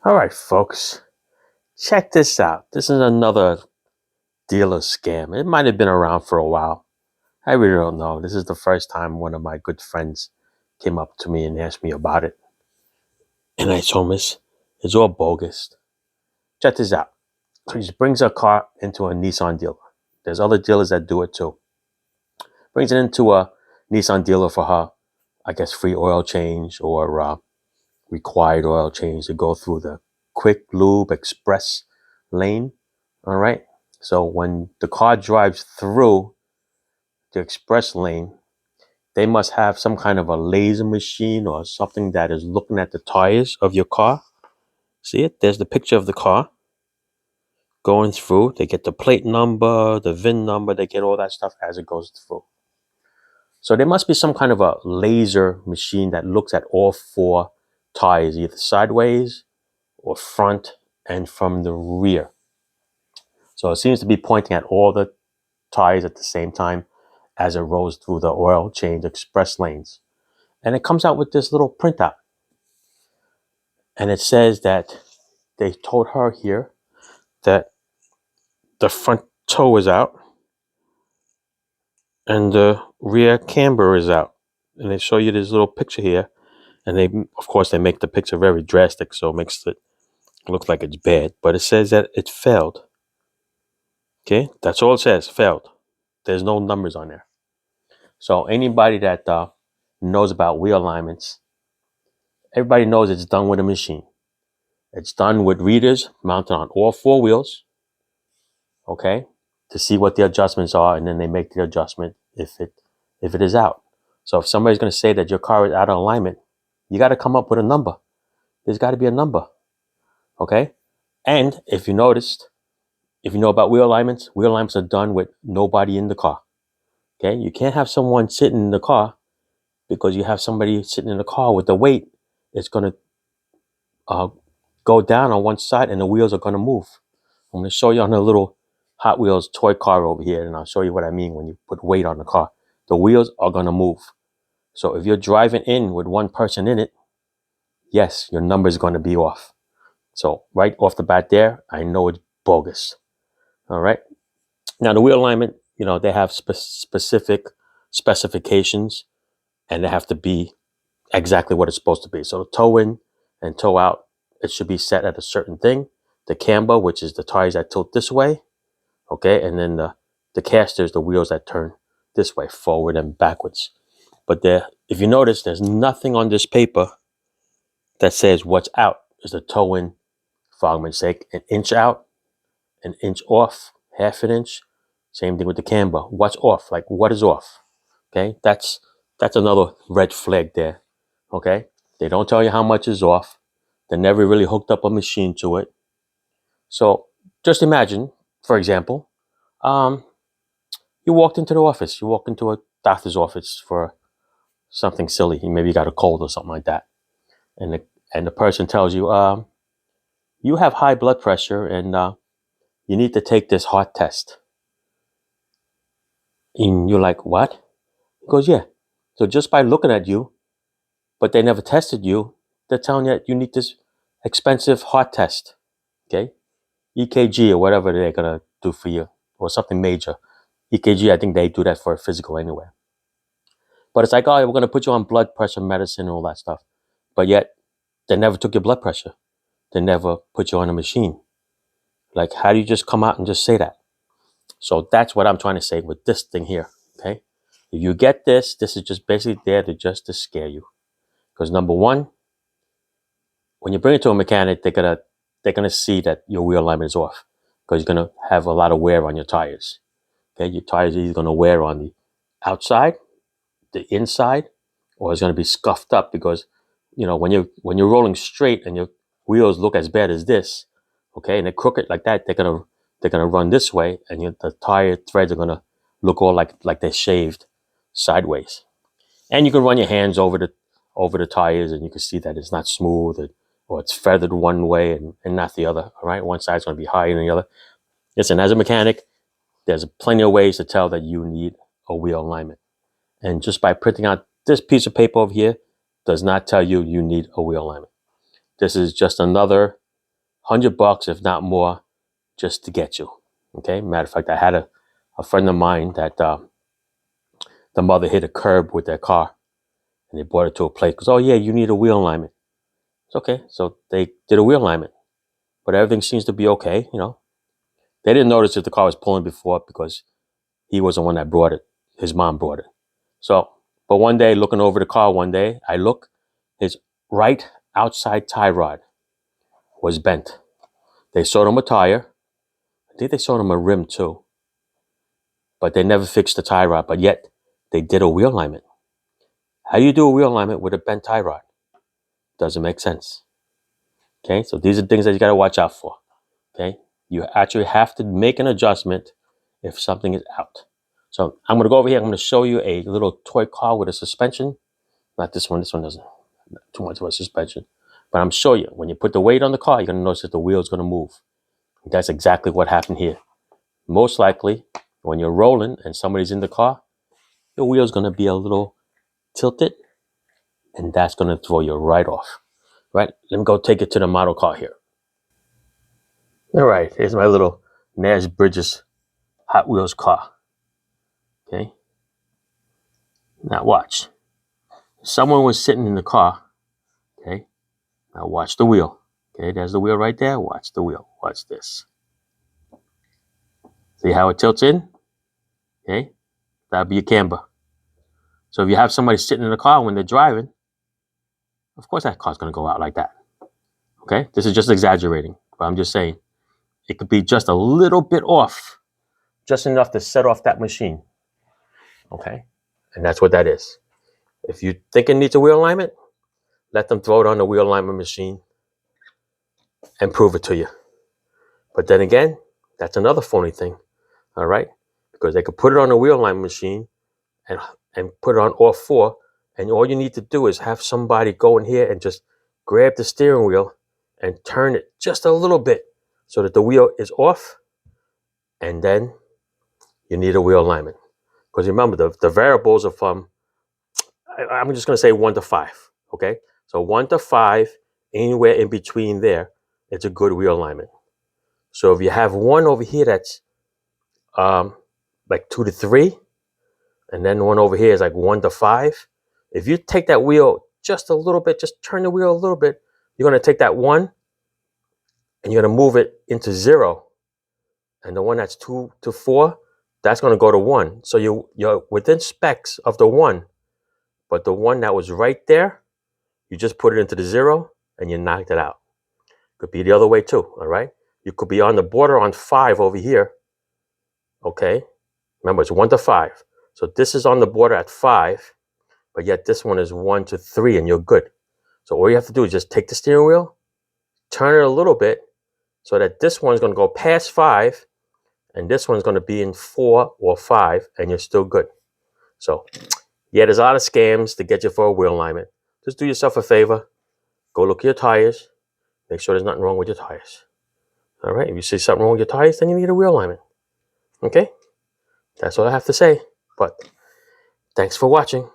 All right, folks, check this out. This is another dealer scam. It might have been around for a while. I really don't know. This is the first time one of my good friends came up to me and asked me about it. And I told him it's all bogus. Check this out. So he brings a car into a Nissan dealer. There's other dealers that do it too. Brings it into a Nissan dealer for her, I guess, free oil change or required oil change to go through the quick lube express lane. All right. So when the car drives through the express lane, they must have some kind of a laser machine or something that is looking at the tires of your car. See it? There's the picture of the car going through. They get the plate number, the VIN number, they get all that stuff as it goes through. So there must be some kind of a laser machine that looks at all four tires, either sideways or front and from the rear. So it seems to be pointing at all the tires at the same time as it rolls through the oil change express lanes. And it comes out with this little printout. And it says that they told her here that the front toe is out and the rear camber is out. And they show you this little picture here. And they, of course, they make the picture very drastic, so it makes it look like it's bad. But it says that it failed. Okay, that's all it says, failed. There's no numbers on there. So anybody that knows about wheel alignments, everybody knows it's done with a machine. It's done with readers mounted on all four wheels, okay, to see what the adjustments are, and then they make the adjustment if it is out. So if somebody's going to say that your car is out of alignment, you got to come up with a number. There's got to be a number, okay? And if you noticed, if you know about wheel alignments are done with nobody in the car, okay? You can't have someone sitting in the car because you have somebody sitting in the car with the weight. It's going to go down on one side and the wheels are going to move. I'm going to show you on a little Hot Wheels toy car over here, and I'll show you what I mean when you put weight on the car. The wheels are going to move. So if you're driving in with one person in it, yes, your number is going to be off. So right off the bat there, I know it's bogus. All right. Now the wheel alignment, they have specific specifications, and they have to be exactly what it's supposed to be. So the toe in and toe out, it should be set at a certain thing. The camber, which is the tires that tilt this way, okay, and then the casters, the wheels that turn this way, forward and backwards. But there, if you notice, there's nothing on this paper that says what's out. Is the toe in, for argument's sake, an inch out, an inch off, half an inch. Same thing with the camber. What's off? Like, what is off? Okay, that's another red flag there. Okay, they don't tell you how much is off. They never really hooked up a machine to it. So just imagine, for example, you walked into the office. You walk into a doctor's office for something silly. Maybe you got a cold or something like that, and the person tells you, you have high blood pressure and you need to take this heart test. And you're like, what? He goes, yeah. So just by looking at you, but they never tested you, they're telling you that you need this expensive heart test, okay? EKG or whatever they're going to do for you, or something major. EKG, I think they do that for a physical anyway. But it's like, oh, we're going to put you on blood pressure medicine and all that stuff. But yet, they never took your blood pressure. They never put you on a machine. Like, how do you just come out and just say that? So that's what I'm trying to say with this thing here, okay? If you get this is just basically there to scare you. Because number one, when you bring it to a mechanic, they're gonna see that your wheel alignment is off, because you're gonna have a lot of wear on your tires. Okay, your tires are either gonna wear on the outside, the inside, or it's gonna be scuffed up because when you're rolling straight and your wheels look as bad as this, okay, and they're crooked like that, they're gonna run this way, and the tire threads are gonna look all like they're shaved sideways. And you can run your hands over the tires, and you can see that it's not smooth, or it's feathered one way and not the other. All right, one side's going to be higher than the other. Listen, as a mechanic, there's plenty of ways to tell that you need a wheel alignment. And just by printing out this piece of paper over here does not tell you you need a wheel alignment. This is just another $100, if not more, just to get you. Okay. Matter of fact, I had a friend of mine that the mother hit a curb with their car, and they brought it to a place. Because, oh yeah, you need a wheel alignment. It's okay. So they did a wheel alignment, but everything seems to be okay. They didn't notice if the car was pulling before because he was the one that brought it. His mom brought it. So, but one day, looking over the car, I look, his right outside tie rod was bent. They sold him a tire. I think they sold him a rim too, but they never fixed the tie rod. But yet, they did a wheel alignment. How do you do a wheel alignment with a bent tie rod? Doesn't make sense. Okay, so these are things that you got to watch out for. Okay, you actually have to make an adjustment if something is out. So I'm going to go over here. I'm going to show you a little toy car with a suspension. Not this one. This one doesn't too much of a suspension. But I'm showing you, when you put the weight on the car, you're going to notice that the wheel is going to move. That's exactly what happened here. Most likely, when you're rolling and somebody's in the car, your wheel is going to be a little tilted, and that's going to throw you right off. Right? Let me go take it to the model car here. All right, here's my little Nash Bridges Hot Wheels car. Okay. Now watch. Someone was sitting in the car. Okay. Now watch the wheel. Okay, there's the wheel right there. Watch the wheel. Watch this. See how it tilts in? Okay. That'll be a camber. So if you have somebody sitting in the car when they're driving, of course that car's going to go out like that. Okay. This is just exaggerating, but I'm just saying it could be just a little bit off, just enough to set off that machine. Okay. And that's what that is. If you think it needs a wheel alignment, let them throw it on the wheel alignment machine and prove it to you. But then again, that's another phony thing. All right. Because they could put it on the wheel alignment machine and put it on all four. And all you need to do is have somebody go in here and just grab the steering wheel and turn it just a little bit so that the wheel is off. And then you need a wheel alignment. Because remember, the variables are from, I'm just going to say 1 to 5. Okay. So 1 to 5, anywhere in between there, it's a good wheel alignment. So if you have one over here that's like 2 to 3, and then one over here is like 1 to 5. If you take that wheel just a little bit, just turn the wheel a little bit, you're going to take that 1 and you're going to move it into 0. And the one that's 2 to 4, that's going to go to 1. So you're within specs of the 1. But the one that was right there, you just put it into the 0 and you knocked it out. Could be the other way too, all right? You could be on the border on 5 over here, okay? Remember, it's 1 to 5. So this is on the border at 5, but yet this one is 1 to 3 and you're good. So all you have to do is just take the steering wheel, turn it a little bit so that this one's going to go past 5 and this one's going to be in 4 or 5 and you're still good. So yeah, there's a lot of scams to get you for a wheel alignment. Just do yourself a favor. Go look at your tires. Make sure there's nothing wrong with your tires. All right. If you see something wrong with your tires, then you need a wheel alignment. Okay. That's all I have to say. But thanks for watching.